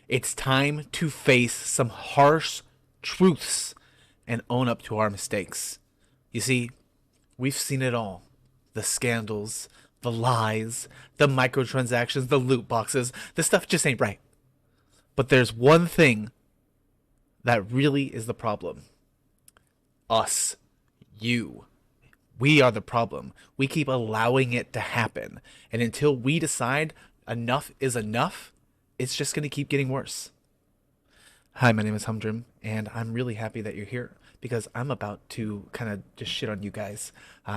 It's time to face some harsh truths and own up to our mistakes. You see, we've seen it all. The scandals, the lies, the microtransactions, the loot boxes. This stuff just ain't right. But there's one thing that really is the problem. Us. You. We are the problem. We keep allowing it to happen. And until we decide enough is enough, it's just going to keep getting worse. Hi, my name is Humdrum, and I'm really happy that you're here because I'm about to kind of just shit on you guys.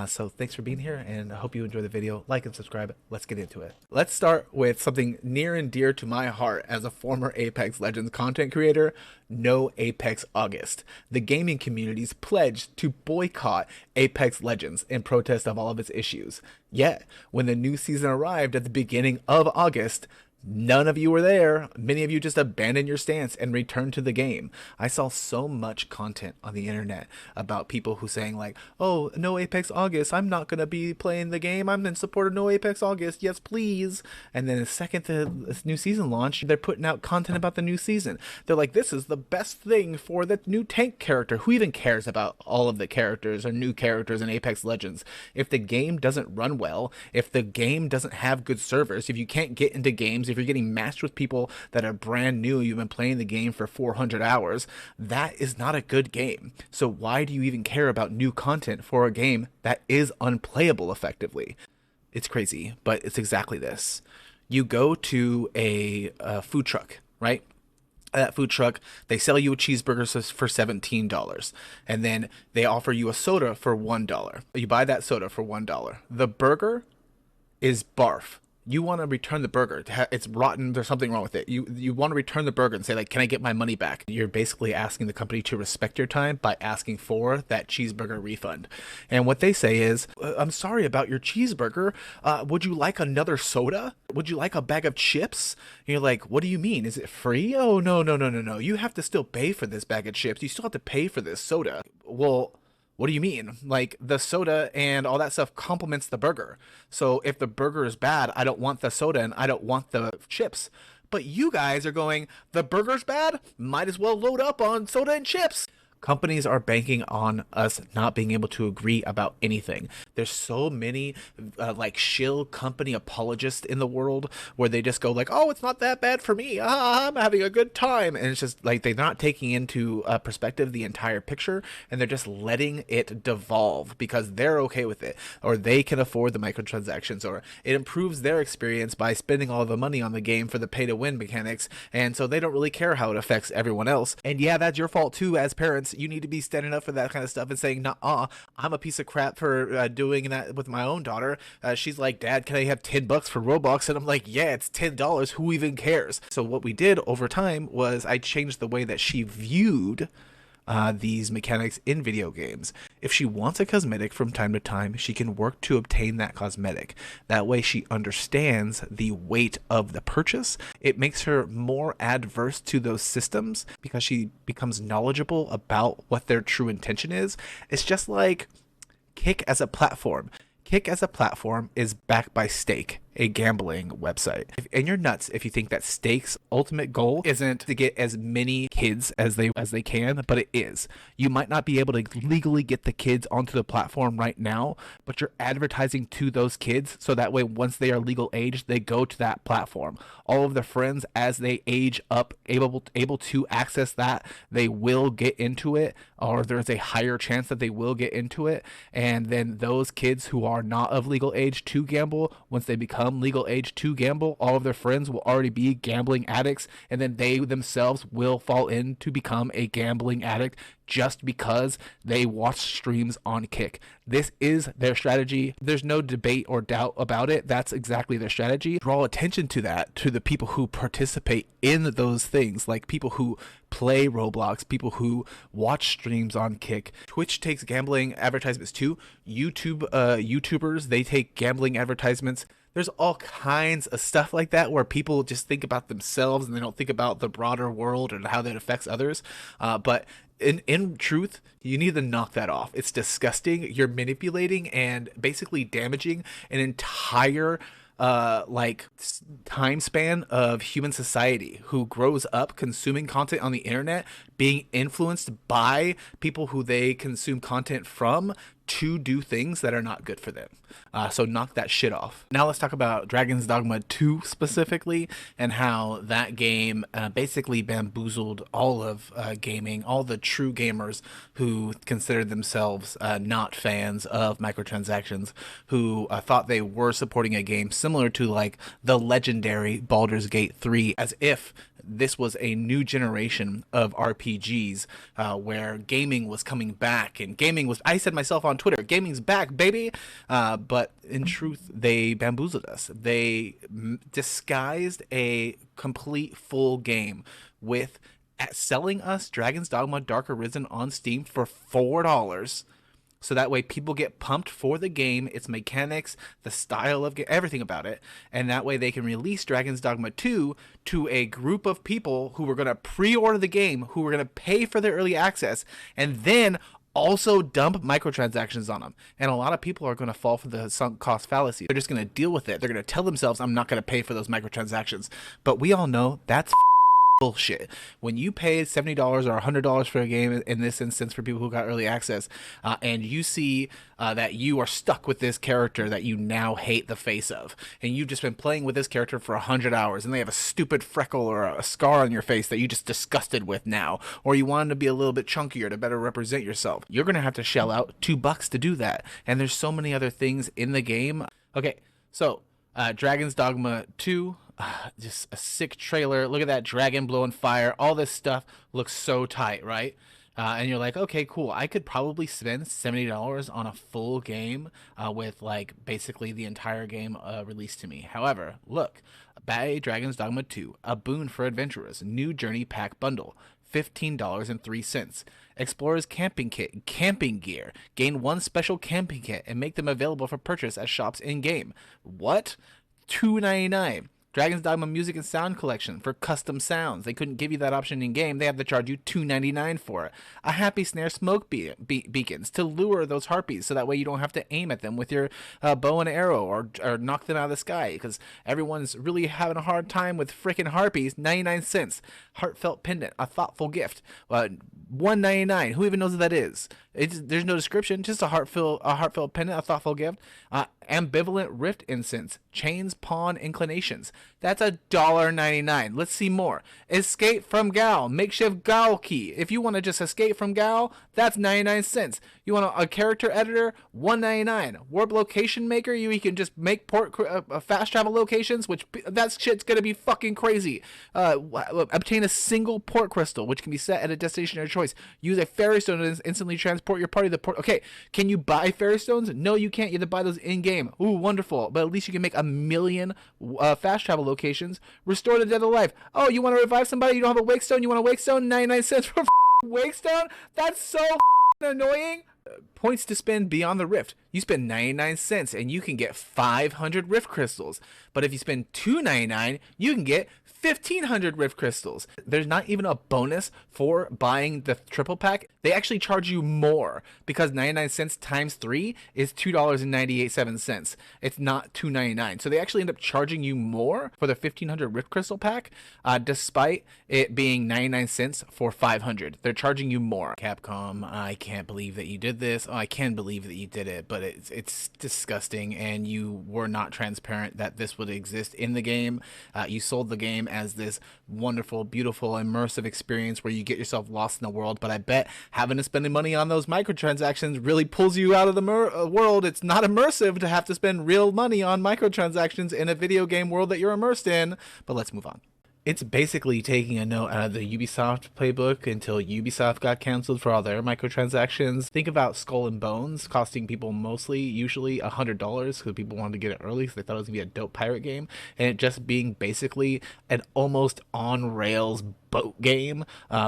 So thanks for being here, and I hope you enjoy the video. Like and subscribe. Let's get into it. Let's start with something near and dear to my heart as a former Apex Legends content creator. No Apex August. The gaming community's pledged to boycott Apex Legends in protest of all of its issues. Yet, when the new season arrived at the beginning of August, none of you were there. Many of you just abandoned your stance and returned to the game. I saw so much content on the internet about people who saying like, oh, no Apex August, I'm not going to be playing the game. I'm in support of no Apex August. Yes, please. And then the second this new season launched, they're putting out content about the new season. They're like, this is the best thing for the new tank character. Who even cares about all of the characters or new characters in Apex Legends? If the game doesn't run well, if the game doesn't have good servers, if you can't get into games, if you're getting matched with people that are brand new, you've been playing the game for 400 hours, that is not a good game. So why do you even care about new content for a game that is unplayable effectively? It's crazy, but it's exactly this. You go to a food truck, right? That food truck, they sell you a cheeseburger for $17, and then they offer you a soda for $1. You buy that soda for $1. The burger is barf. You want to return the burger. It's rotten. There's something wrong with it. You want to return the burger and say, like, can I get my money back? You're basically asking the company to respect your time by asking for that cheeseburger refund. And what they say is, I'm sorry about your cheeseburger. Would you like another soda? Would you like a bag of chips? And you're like, what do you mean? Is it free? Oh, no, no, no, no, no. You have to still pay for this bag of chips. You still have to pay for this soda. Well, what do you mean? Like, the soda and all that stuff complements the burger. So if the burger is bad, I don't want the soda and I don't want the chips. But you guys are going, the burger's bad? Might as well load up on soda and chips. Companies are banking on us not being able to agree about anything. There's so many like shill company apologists in the world where they just go like, oh, it's not that bad for me. I'm having a good time. And it's just like they're not taking into perspective the entire picture, and they're just letting it devolve because they're okay with it, or they can afford the microtransactions, or it improves their experience by spending all the money on the game for the pay to win mechanics. And so they don't really care how it affects everyone else. And yeah, that's your fault too as parents. You need to be standing up for that kind of stuff and saying, nah, I'm a piece of crap for doing that with my own daughter. She's like, Dad, can I have $10 for Roblox? And I'm like, yeah, it's $10. Who even cares? So what we did over time was I changed the way that she viewed these mechanics in video games. If she wants a cosmetic from time to time, she can work to obtain that cosmetic. That way she understands the weight of the purchase. It makes her more adverse to those systems because she becomes knowledgeable about what their true intention is. It's just like Kick as a platform. Kick as a platform is backed by Stake, a gambling website. And you're nuts if you think that Stake's ultimate goal isn't to get as many kids as they can, but it is. You might not be able to legally get the kids onto the platform right now, but you're advertising to those kids so that way once they are legal age, they go to that platform. All of their friends, as they age up, able to access that, they will get into it, or there's a higher chance that they will get into it. And then those kids who are not of legal age to gamble, once they become legal age to gamble, all of their friends will already be gambling addicts, and then they themselves will fall in to become a gambling addict just because they watch streams on Kick. This is their strategy. There's no debate or doubt about it. That's exactly their strategy. Draw attention to that, to the people who participate in those things, like people who play Roblox, people who watch streams on Kick. Twitch takes gambling advertisements too. YouTubers, they take gambling advertisements. There's all kinds of stuff like that where people just think about themselves and they don't think about the broader world and how that affects others. But in truth, you need to knock that off. It's disgusting. You're manipulating and basically damaging an entire time span of human society who grows up consuming content on the internet, being influenced by people who they consume content from to do things that are not good for them. So knock that shit off. Now let's talk about Dragon's Dogma 2 specifically, and how that game basically bamboozled all of gaming, all the true gamers who considered themselves not fans of microtransactions, who thought they were supporting a game similar to like the legendary Baldur's Gate 3, as if this was a new generation of RPGs where gaming was coming back, and gaming was, I said myself on Twitter, gaming's back, baby. But in truth, they bamboozled us. They disguised a complete full game with selling us Dragon's Dogma Dark Arisen on Steam for $4. So that way people get pumped for the game, its mechanics, the style of everything about it. And that way they can release Dragon's Dogma 2 to a group of people who were going to pre-order the game, who were going to pay for the early access, and then also dump microtransactions on them. And a lot of people are going to fall for the sunk cost fallacy. They're just going to deal with it. They're going to tell themselves, I'm not going to pay for those microtransactions. But we all know that's bullshit. When you pay $70 or $100 for a game, in this instance for people who got early access, and you see that you are stuck with this character that you now hate the face of, and you've just been playing with this character for 100 hours, and they have a stupid freckle or a scar on your face that you just disgusted with now, or you want them to be a little bit chunkier to better represent yourself, you're gonna have to shell out $2 to do that. And there's so many other things in the game. Okay, so Dragon's Dogma 2, just a sick trailer. Look at that dragon blowing fire. All this stuff looks so tight, right? And you're like, okay, cool. I could probably spend $70 on a full game with like basically the entire game released to me. However, look, buy Dragon's Dogma 2, a boon for adventurers, new journey pack bundle. $15.03. Explorer's camping kit, camping gear. Gain one special camping kit and make them available for purchase at shops in game. What? $2.99. Dragon's Dogma Music and Sound Collection for custom sounds. They couldn't give you that option in game. They had to charge you $2.99 for it. A happy snare smoke beacons to lure those harpies, so that way you don't have to aim at them with your bow and arrow or knock them out of the sky, because everyone's really having a hard time with freaking harpies. 99 cents. Heartfelt pendant, a thoughtful gift. $1.99. Who even knows what that is? There's no description. Just a heartfelt pendant, a thoughtful gift. Ambivalent rift incense, chains pawn inclinations. That's $1.99. Let's see more. Escape from Gal, makeshift Gal key. If you want to just escape from Gal, that's 99 cents. You want a character editor, $1.99. Warp location maker, you can just make fast travel locations, which that shit's gonna be fucking crazy. Obtain a single port crystal, which can be set at a destination of your choice. Use a fairy stone to instantly transport your party to the port. Okay, can you buy fairy stones? No, you can't. You have to buy those in game. Ooh, wonderful. But at least you can make 1,000,000 fast travel locations. Restore the dead to life. Oh, you want to revive somebody? You don't have a wake stone? You want a wake stone? 99 cents for a wake stone? That's so annoying. Points to spend beyond the rift. You spend 99 cents and you can get 500 rift crystals. But if you spend $2.99, you can get 1,500 rift crystals. There's not even a bonus for buying the triple pack. They actually charge you more, because 99 cents times 3 is $2.98. It's not $2.99. So they actually end up charging you more for the 1,500 rift crystal pack, despite it being 99 cents for 500. They're charging you more. Capcom, I can't believe that you did this. Oh, I can believe that you did it, but it's disgusting, and you were not transparent that this would exist in the game. You sold the game as this wonderful, beautiful, immersive experience where you get yourself lost in the world, but I bet having to spend money on those microtransactions really pulls you out of the world. It's not immersive to have to spend real money on microtransactions in a video game world that you're immersed in. But let's move on. It's basically taking a note out of the Ubisoft playbook until Ubisoft got canceled for all their microtransactions. Think about Skull and Bones costing people usually $100 because people wanted to get it early because they thought it was going to be a dope pirate game, and it just being basically an almost on-rails boat game,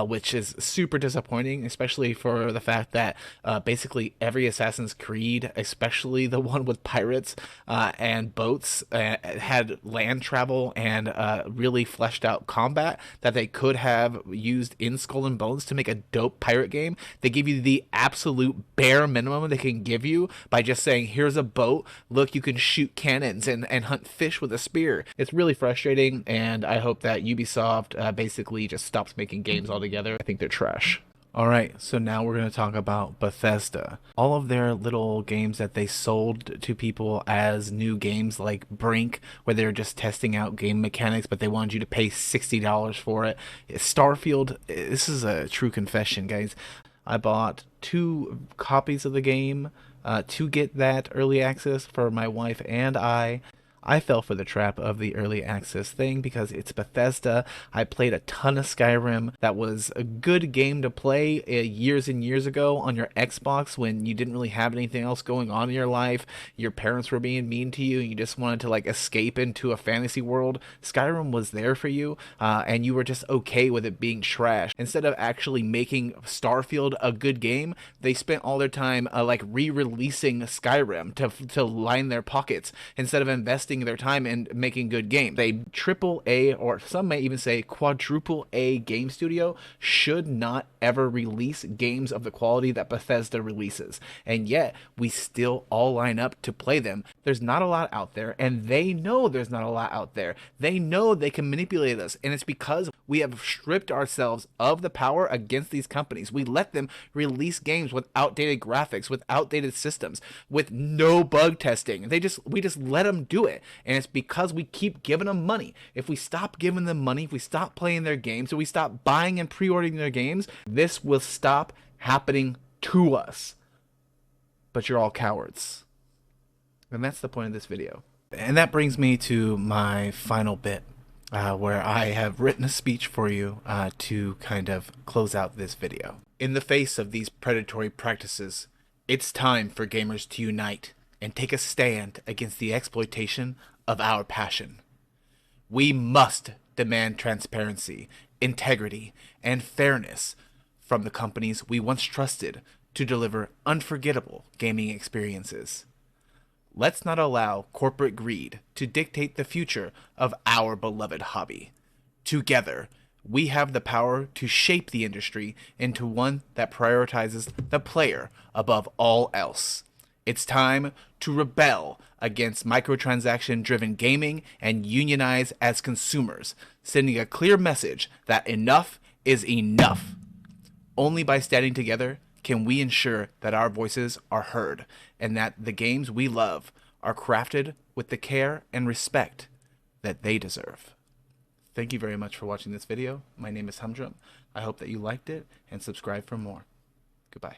which is super disappointing, especially for the fact that basically every Assassin's Creed, especially the one with pirates and boats, had land travel and really fleshed out combat that they could have used in Skull and Bones to make a dope pirate game. They give you the absolute bare minimum they can give you by just saying, here's a boat, look, you can shoot cannons and hunt fish with a spear. It's really frustrating, and I hope that Ubisoft basically just stops making games altogether. I think they're trash. Alright, so now we're going to talk about Bethesda. All of their little games that they sold to people as new games, like Brink, where they're just testing out game mechanics, but they wanted you to pay $60 for it. Starfield, this is a true confession, guys. I bought 2 copies of the game to get that early access for my wife and I. I fell for the trap of the early access thing because it's Bethesda. I played a ton of Skyrim. That was a good game to play years and years ago on your Xbox when you didn't really have anything else going on in your life. Your parents were being mean to you and you just wanted to like escape into a fantasy world. Skyrim was there for you and you were just okay with it being trash. Instead of actually making Starfield a good game, they spent all their time like re-releasing Skyrim to line their pockets instead of investing their time in making good games. A triple A, or some may even say quadruple A game studio should not ever release games of the quality that Bethesda releases. And yet we still all line up to play them. There's not a lot out there, and they know there's not a lot out there. They know they can manipulate us, and it's because we have stripped ourselves of the power against these companies. We let them release games with outdated graphics, with outdated systems, with no bug testing. We just let them do it. And it's because we keep giving them money. If we stop giving them money, if we stop playing their games, if we stop buying and pre-ordering their games, this will stop happening to us. But you're all cowards. And that's the point of this video. And that brings me to my final bit, where I have written a speech for you to kind of close out this video. In the face of these predatory practices, it's time for gamers to unite and take a stand against the exploitation of our passion. We must demand transparency, integrity, and fairness from the companies we once trusted to deliver unforgettable gaming experiences. Let's not allow corporate greed to dictate the future of our beloved hobby. Together, we have the power to shape the industry into one that prioritizes the player above all else. It's time to rebel against microtransaction-driven gaming and unionize as consumers, sending a clear message that enough is enough. Only by standing together can we ensure that our voices are heard and that the games we love are crafted with the care and respect that they deserve. Thank you very much for watching this video. My name is Humdrum. I hope that you liked it and subscribe for more. Goodbye.